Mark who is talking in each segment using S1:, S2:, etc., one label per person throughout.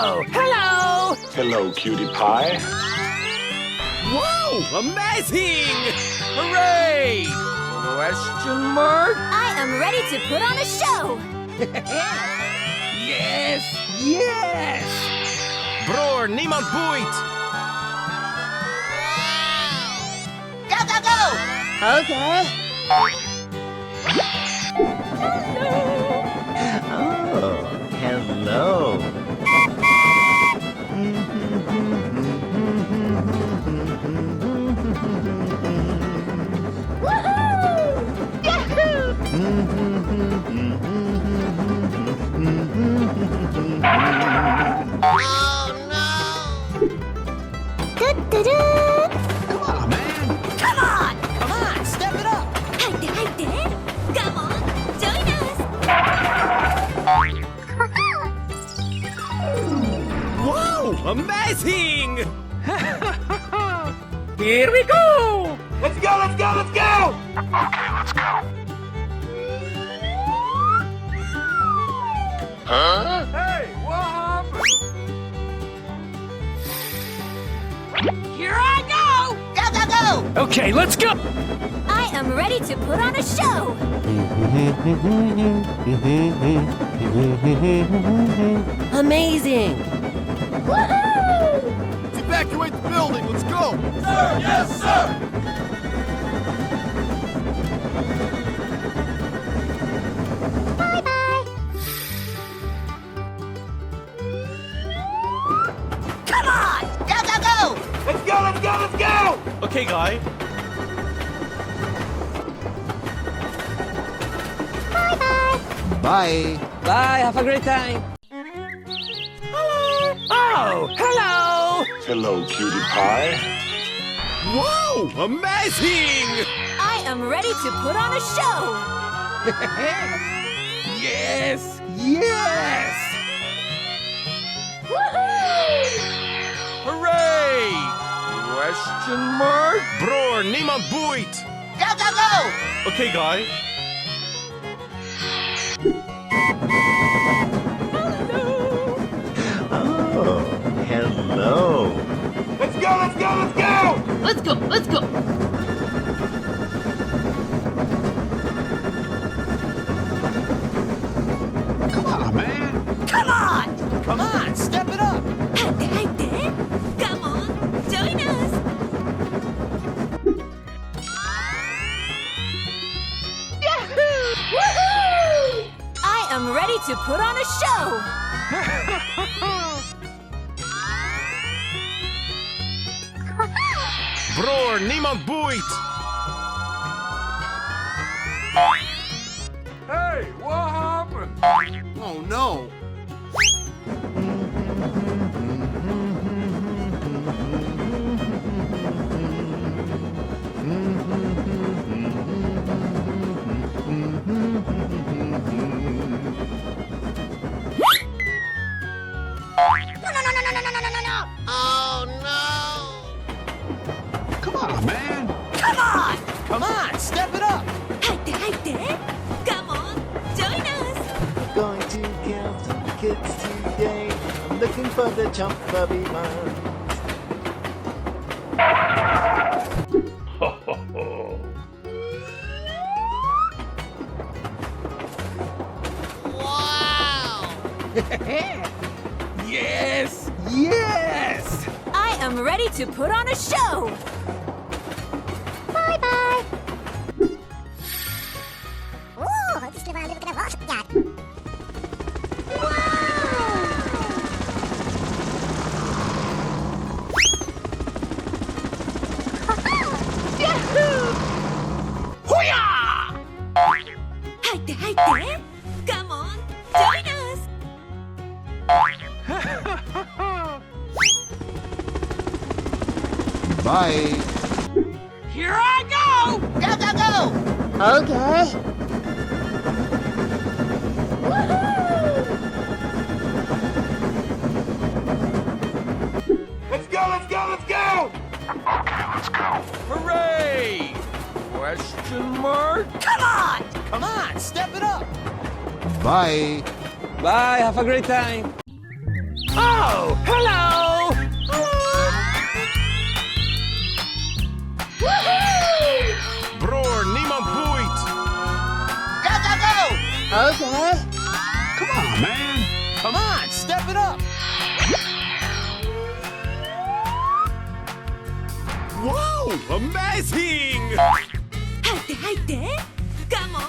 S1: Oh, hello!
S2: Hello, cutie pie.
S1: Whoa, amazing! Hooray! Question mark?
S3: I am ready to put on a show.
S1: Yes, yes! Bror, niemand boeit!
S4: Go, go, go!
S3: Okay.
S5: Oh, hello.
S1: Come on, man!
S3: Come on!
S1: Come on, step it up!
S3: 入って入って Come on! Join us!
S1: Whoa, amazing! Here we go!
S2: Let's go, let's go, let's go! Okay, let's go. Huh? Hey, what happened?
S3: Here I go!
S4: Go, go, go!
S1: Okay, let's go!
S3: I am ready to put on a show. Amazing! Woohoo!
S2: Evacuate the building, let's go! Sir, yes, sir!
S3: Come on!
S4: Go, go, go!
S2: Let's go, let's go, let's go!
S1: Okay, guy.
S5: Bye.
S1: Bye, have a great time. Oh, hello!
S2: Hello, cutie pie.
S1: Whoa, amazing!
S3: I am ready to put on a show.
S1: Yes, yes!
S3: Woohoo!
S1: Hooray! Question mark? Bror, niemand boeit.
S4: Go, go, go!
S1: Okay, guy.
S5: Oh, hello.
S2: Let's go, let's go, let's go!
S3: Let's go, let's go.
S2: Come on, man!
S3: Come on!
S1: Come on, step it up.
S3: 入って入って Come on! Join us! Woohoo! I am ready to put on a show.
S1: Bror, niemand boeit.
S2: Hey, what happened? Oh, no. Come on, man!
S3: Come on!
S1: Come on, step it up.
S3: 入って入って Come on! Join us!
S5: Going to count some kids today. I'm looking for the chump puppy ones.
S1: Yes, yes!
S3: I am ready to put on a show. Bye bye.
S1: Hoo-yah!
S3: 入って入って Come on! Join us!
S5: Bye.
S3: Here I go!
S4: Go, go, go!
S3: Okay.
S2: Let's go, let's go, let's go! Okay, let's go.
S1: Hooray! Question mark?
S3: Come on!
S1: Step it up.
S5: Bye.
S1: Bye, have a great time. Oh, Oh, hello! Bror, niemand boeit!
S4: Go, go, go!
S5: Okay.
S1: Come on, man! Come on, step it up! Wow, amazing!
S3: 入って入って Come on,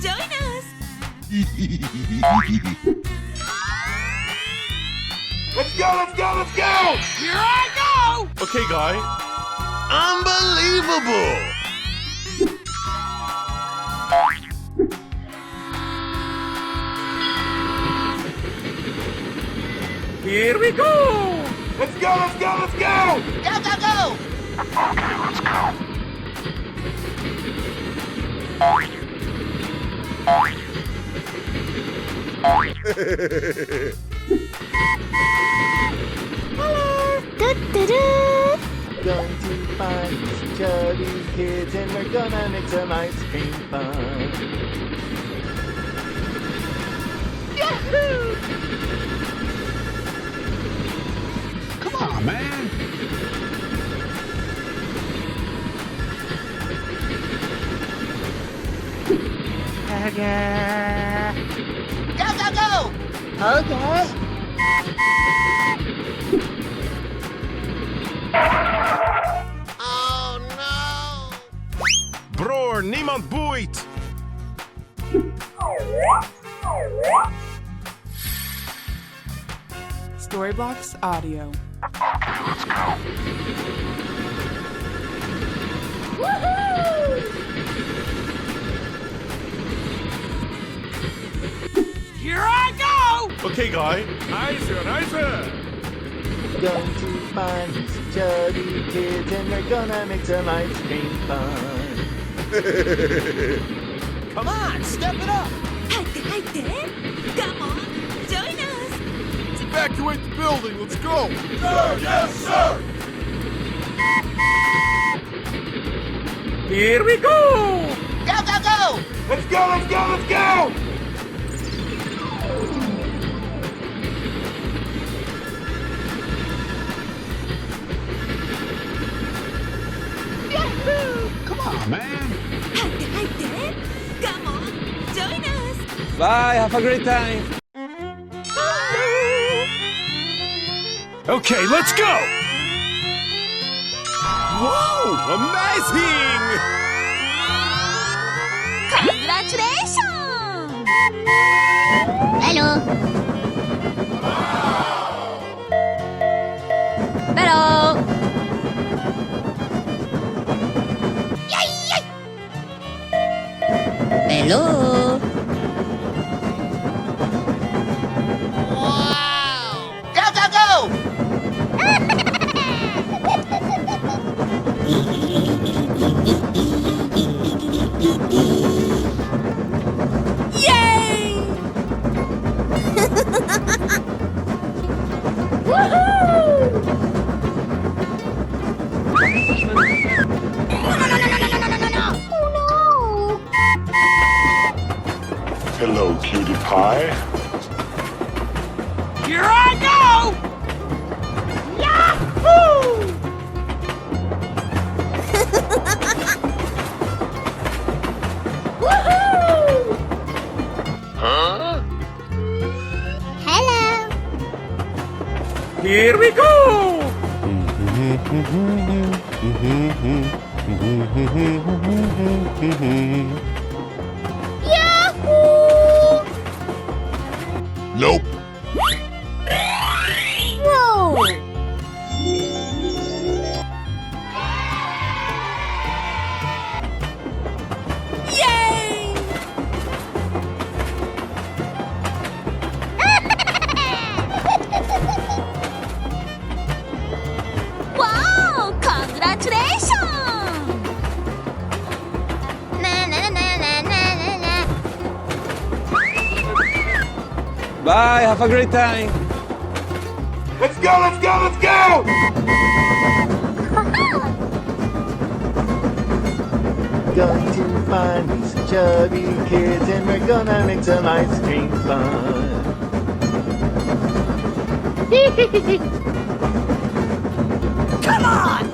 S3: join us!
S2: Let's go, let's go, let's go!
S1: Here I go!
S2: Okay, guy. Unbelievable!
S1: Here we go!
S2: Let's go, let's go, let's go!
S4: Go, go, go!
S5: Going to find some chubby kids and we're gonna make some ice cream fun.
S1: Come on, man!
S4: Go, go, go!
S5: Okay.
S2: Oh no!
S1: Bror, niemand boeit!
S6: Storybox Audio.
S1: Here I go!
S2: Okay, guy.
S1: Nice, nice!
S5: Going to find some chubby kids and we're gonna make some ice cream fun.
S1: Come on, step it up!
S3: 入って入って Come on, join us!
S2: Let's evacuate the building. Let's go. Sir, yes, sir.
S1: Here we go!
S4: Go, go, go!
S2: Let's go, let's go, let's go!
S1: Come on, man!
S3: 入って入って Come on, join us!
S1: Bye, have a great time! Okay, let's go! Whoa, amazing!
S3: Congratulations!
S4: Hello!
S3: Hello!
S4: Hello! Go, go, go!
S3: Yay!
S2: Hello, cutie pie.
S1: Here I go! Here we go!
S2: Nope.
S3: Whoa! Yay! Wow! Congratulations! Na na na na na na na.
S1: Bye, have a great time!
S2: Let's go, let's go, let's go!
S5: Going to find these chubby kids and we're gonna make some ice cream fun.
S3: Come on!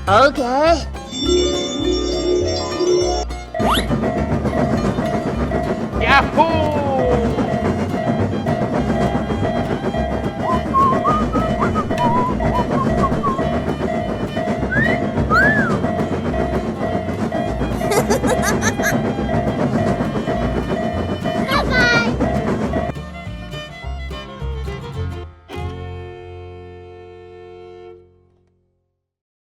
S4: Okay.
S5: Yahoo!